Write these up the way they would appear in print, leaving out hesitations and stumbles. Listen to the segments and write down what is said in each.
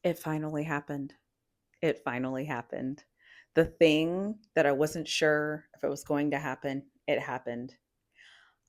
It finally happened. It finally happened. The thing that I wasn't sure if it was going to happen, it happened.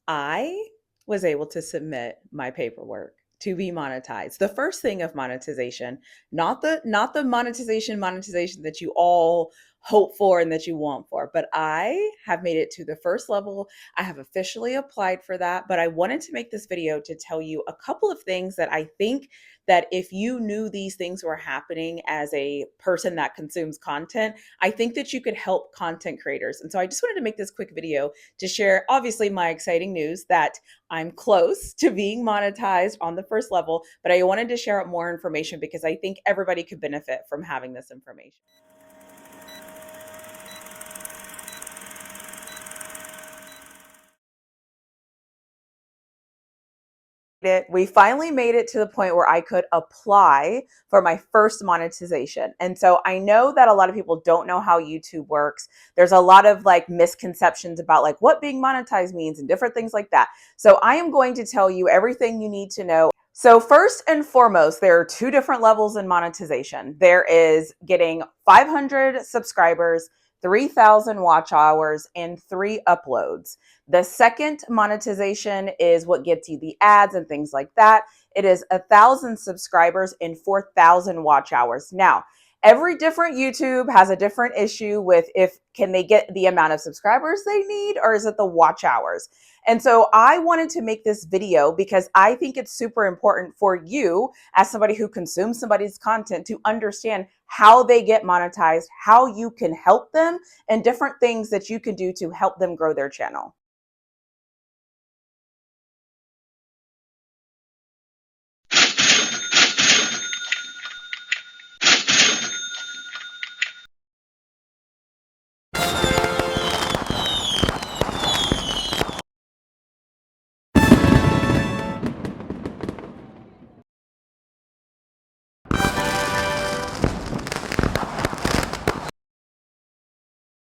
I was able to submit my paperwork to be monetized. The first thing of monetization, not the monetization that you all hope for and that you want for, but I have made it to the first level. I have officially applied for that, but I wanted to make this video to tell you a couple of things that I think that if you knew these things were happening as a person that consumes content, I think that you could help content creators. And so I just wanted to make this quick video to share, obviously, my exciting news that I'm close to being monetized on the first level, but I wanted to share more information because I think everybody could benefit from having this information. We finally made it to the point where I could apply for my first monetization. And so I know that a lot of people don't know how YouTube works. There's a lot of like misconceptions about like what being monetized means and different things like that. So I am going to tell you everything you need to know. So first and foremost, there are two different levels in monetization. There is getting 500 subscribers, 3,000 watch hours, and 3 uploads. The second monetization is what gets you the ads and things like that. It is 1,000 subscribers and 4,000 watch hours. Now, every different YouTube has a different issue with if can they get the amount of subscribers they need or is it the watch hours? And so I wanted to make this video because I think it's super important for you as somebody who consumes somebody's content to understand how they get monetized, how you can help them, and different things that you can do to help them grow their channel.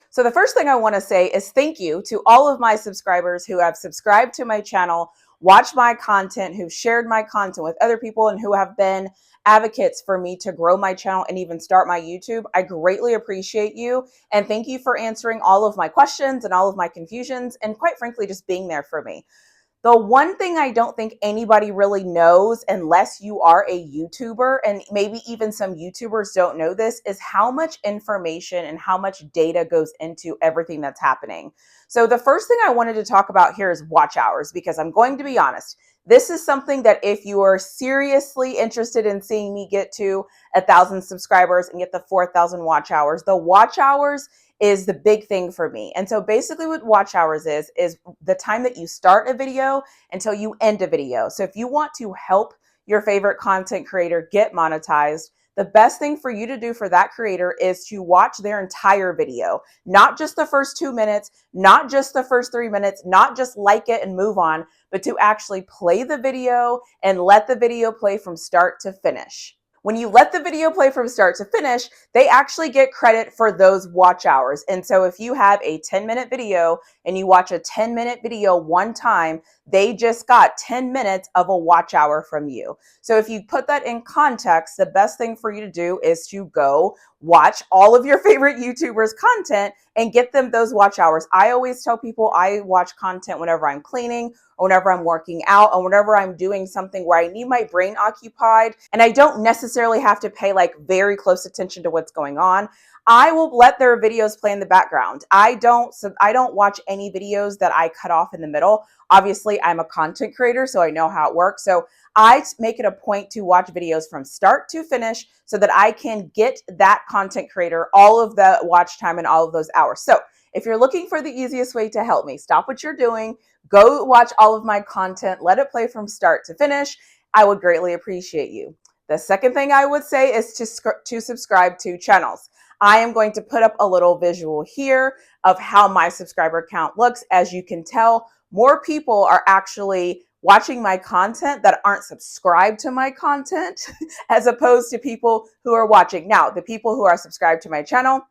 So the first thing I want to say is thank you to all of my subscribers who have subscribed to my channel, watched my content, who've shared my content with other people, and who have been advocates for me to grow my channel and even start my YouTube. I greatly appreciate you. And thank you for answering all of my questions and all of my confusions, and quite frankly, just being there for me. The one thing I don't think anybody really knows, unless you are a YouTuber, and maybe even some YouTubers don't know this, is how much information and how much data goes into everything that's happening. So the first thing I wanted to talk about here is watch hours, because I'm going to be honest, this is something that if you are seriously interested in seeing me get to 1,000 subscribers and get the 4,000 watch hours, the watch hours is the big thing for me. And so basically what watch hours is the time that you start a video until you end a video. So if you want to help your favorite content creator get monetized, the best thing for you to do for that creator is to watch their entire video, not just the first 2 minutes, not just the first 3 minutes, not just like it and move on, but to actually play the video and let the video play from start to finish. When you let the video play from start to finish, they actually get credit for those watch hours. And so if you have a 10-minute video and you watch a 10-minute video one time, they just got 10 minutes of a watch hour from you. So if you put that in context, the best thing for you to do is to go watch all of your favorite YouTubers' content and get them those watch hours. I always tell people I watch content whenever I'm cleaning or whenever I'm working out or whenever I'm doing something where I need my brain occupied and I don't necessarily have to pay like very close attention to what's going on. I will let their videos play in the background. I don't watch any videos that I cut off in the middle. Obviously, I'm a content creator, so I know how it works. So I make it a point to watch videos from start to finish so that I can get that content creator all of the watch time and all of those hours. So if you're looking for the easiest way to help me, stop what you're doing, go watch all of my content, let it play from start to finish. I would greatly appreciate you. The second thing I would say is to subscribe to channels. I am going to put up a little visual here of how my subscriber count looks. As you can tell, more people are actually watching my content that aren't subscribed to my content as opposed to people who are watching. Now, the people who are subscribed to my channel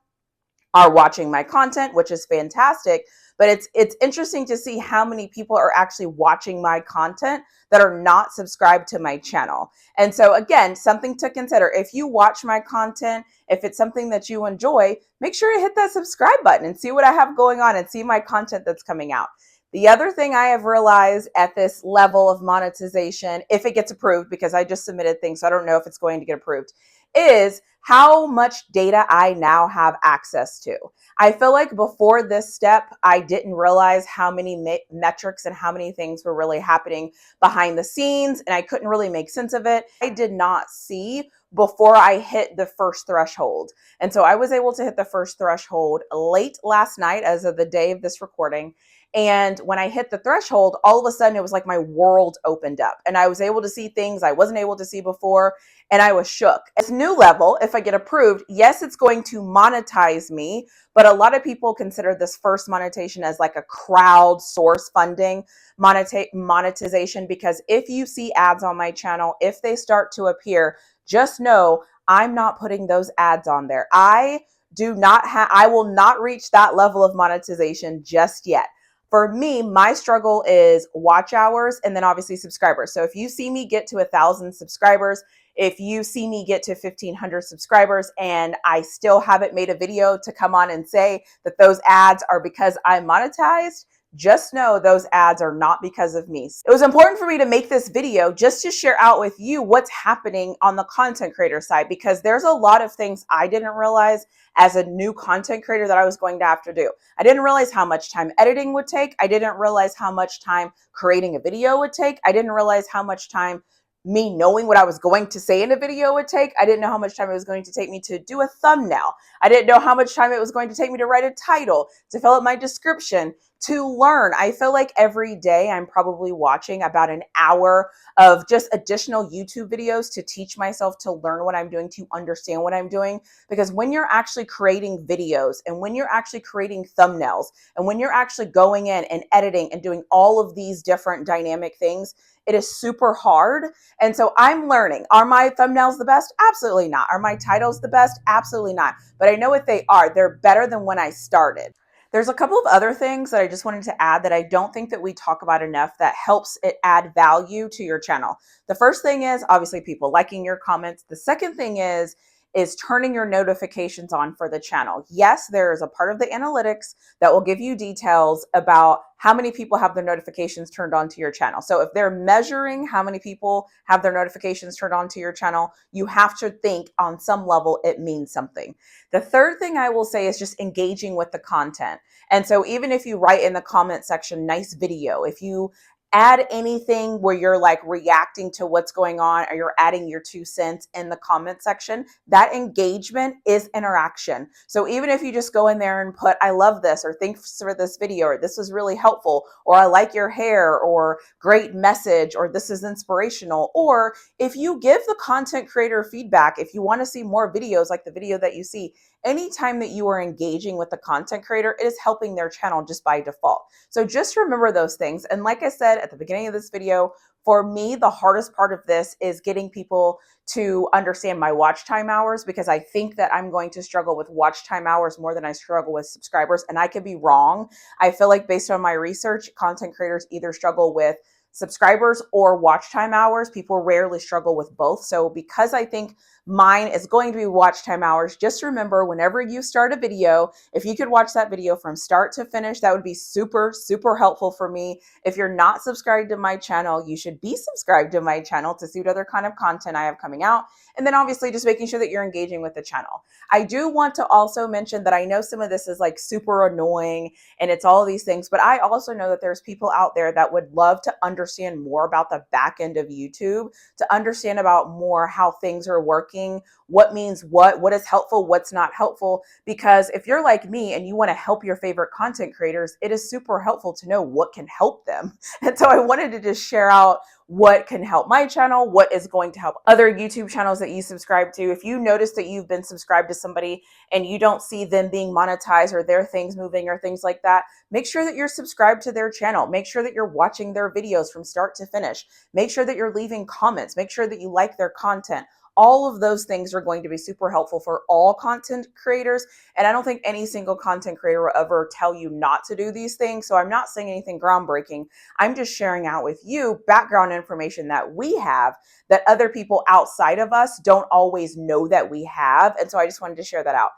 are watching my content, which is fantastic. but it's interesting to see how many people are actually watching my content that are not subscribed to my channel. And so again, something to consider. If you watch my content, if it's something that you enjoy, make sure to hit that subscribe button and see what I have going on and see my content that's coming out. The other thing I have realized at this level of monetization, if it gets approved, because I just submitted things, so I don't know if it's going to get approved, is how much data I now have access to. I feel like before this step, I didn't realize how many metrics and how many things were really happening behind the scenes, and I couldn't really make sense of it. I did not see before I hit the first threshold. And so I was able to hit the first threshold late last night as of the day of this recording. And when I hit the threshold, all of a sudden it was like my world opened up and I was able to see things I wasn't able to see before. And I was shook. This new level, if I get approved, yes, it's going to monetize me, but a lot of people consider this first monetization as like a crowdsource funding monetization, because if you see ads on my channel, if they start to appear, just know I'm not putting those ads on there. I will not reach that level of monetization just yet. For me, my struggle is watch hours and then obviously subscribers. So if you see me get to 1,000 subscribers, if you see me get to 1,500 subscribers and I still haven't made a video to come on and say that those ads are because I'm monetized, just know those ads are not because of me. It was important for me to make this video just to share out with you what's happening on the content creator side, because there's a lot of things I didn't realize as a new content creator that I was going to have to do. I didn't realize how much time editing would take. I didn't realize how much time creating a video would take. I didn't realize how much time me knowing what I was going to say in a video would take. I didn't know how much time it was going to take me to do a thumbnail. I didn't know how much time it was going to take me to write a title, to fill out my description, to learn. I feel like every day I'm probably watching about an hour of just additional YouTube videos to teach myself to learn what I'm doing, to understand what I'm doing. Because when you're actually creating videos and when you're actually creating thumbnails and when you're actually going in and editing and doing all of these different dynamic things, it is super hard. And so I'm learning. Are my thumbnails the best? Absolutely not. Are my titles the best? Absolutely not. But I know what they are. They're better than when I started. There's a couple of other things that I just wanted to add that I don't think that we talk about enough that helps it add value to your channel. The first thing is obviously people liking your comments. The second thing is turning your notifications on for the channel. Yes, there is a part of the analytics that will give you details about how many people have their notifications turned on to your channel. So if they're measuring how many people have their notifications turned on to your channel, you have to think on some level it means something. The third thing I will say is just engaging with the content. And so even if you write in the comment section, nice video, if you add anything where you're like reacting to what's going on or you're adding your 2 cents in the comment section, that engagement is interaction. So even if you just go in there and put, I love this, or thanks for this video, or this was really helpful, or I like your hair, or great message, or this is inspirational, or if you give the content creator feedback, if you want to see more videos like the video that you see, anytime that you are engaging with the content creator, it is helping their channel just by default. So just remember those things. And like I said at the beginning of this video, for me, the hardest part of this is getting people to understand my watch time hours, because I think that I'm going to struggle with watch time hours more than I struggle with subscribers. And I could be wrong. I feel like based on my research, content creators either struggle with subscribers or watch time hours. People rarely struggle with both. So because I think mine is going to be watch time hours, just remember whenever you start a video, if you could watch that video from start to finish, that would be super, super helpful for me. If you're not subscribed to my channel, you should be subscribed to my channel to see what other kind of content I have coming out. And then obviously just making sure that you're engaging with the channel. I do want to also mention that I know some of this is like super annoying and it's all these things, but I also know that there's people out there that would love to understand more about the back end of YouTube, to understand about more how things are working, what means what is helpful, what's not helpful. Because if you're like me and you want to help your favorite content creators, it is super helpful to know what can help them. And so I wanted to just share out what can help my channel, what is going to help other YouTube channels that you subscribe to. If you notice that you've been subscribed to somebody and you don't see them being monetized or their things moving or things like that, make sure that you're subscribed to their channel. Make sure that you're watching their videos from start to finish. Make sure that you're leaving comments. Make sure that you like their content. All of those things are going to be super helpful for all content creators. And I don't think any single content creator will ever tell you not to do these things. So I'm not saying anything groundbreaking. I'm just sharing out with you background information that we have that other people outside of us don't always know that we have. And so I just wanted to share that out.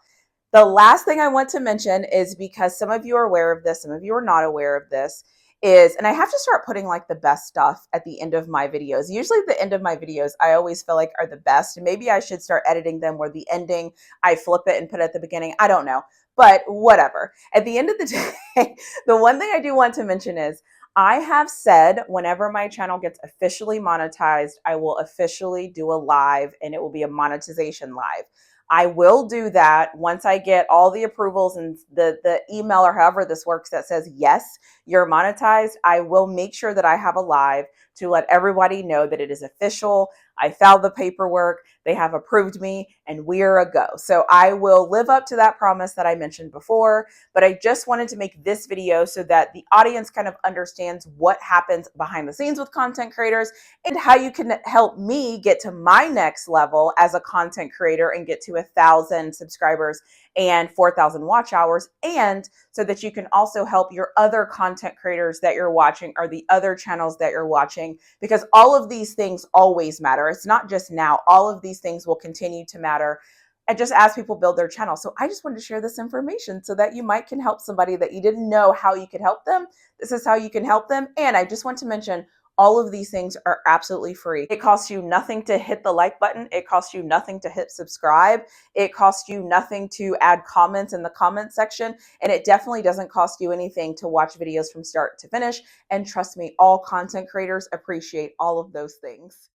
The last thing I want to mention is, because some of you are aware of this, some of you are not aware of this, is, and I have to start putting like the best stuff at the end of my videos. Usually the end of my videos, I always feel like are the best. And maybe I should start editing them where the ending, I flip it and put it at the beginning. I don't know, but whatever. At the end of the day, the one thing I do want to mention is, I have said whenever my channel gets officially monetized, I will officially do a live, and it will be a monetization live. I will do that once I get all the approvals and the email or however this works that says, yes, you're monetized. I will make sure that I have a live to let everybody know that it is official. I filed the paperwork, they have approved me, and we're a go. So I will live up to that promise that I mentioned before, but I just wanted to make this video so that the audience kind of understands what happens behind the scenes with content creators and how you can help me get to my next level as a content creator and get to 1,000 subscribers and 4,000 watch hours, and so that you can also help your other content creators that you're watching or the other channels that you're watching, because all of these things always matter. It's not just now. All of these things will continue to matter, and just as people build their channel. So I just wanted to share this information so that you might can help somebody that you didn't know how you could help them. This is how you can help them. And I just want to mention, all of these things are absolutely free. It costs you nothing to hit the like button. It costs you nothing to hit subscribe. It costs you nothing to add comments in the comment section. And it definitely doesn't cost you anything to watch videos from start to finish. And trust me, all content creators appreciate all of those things.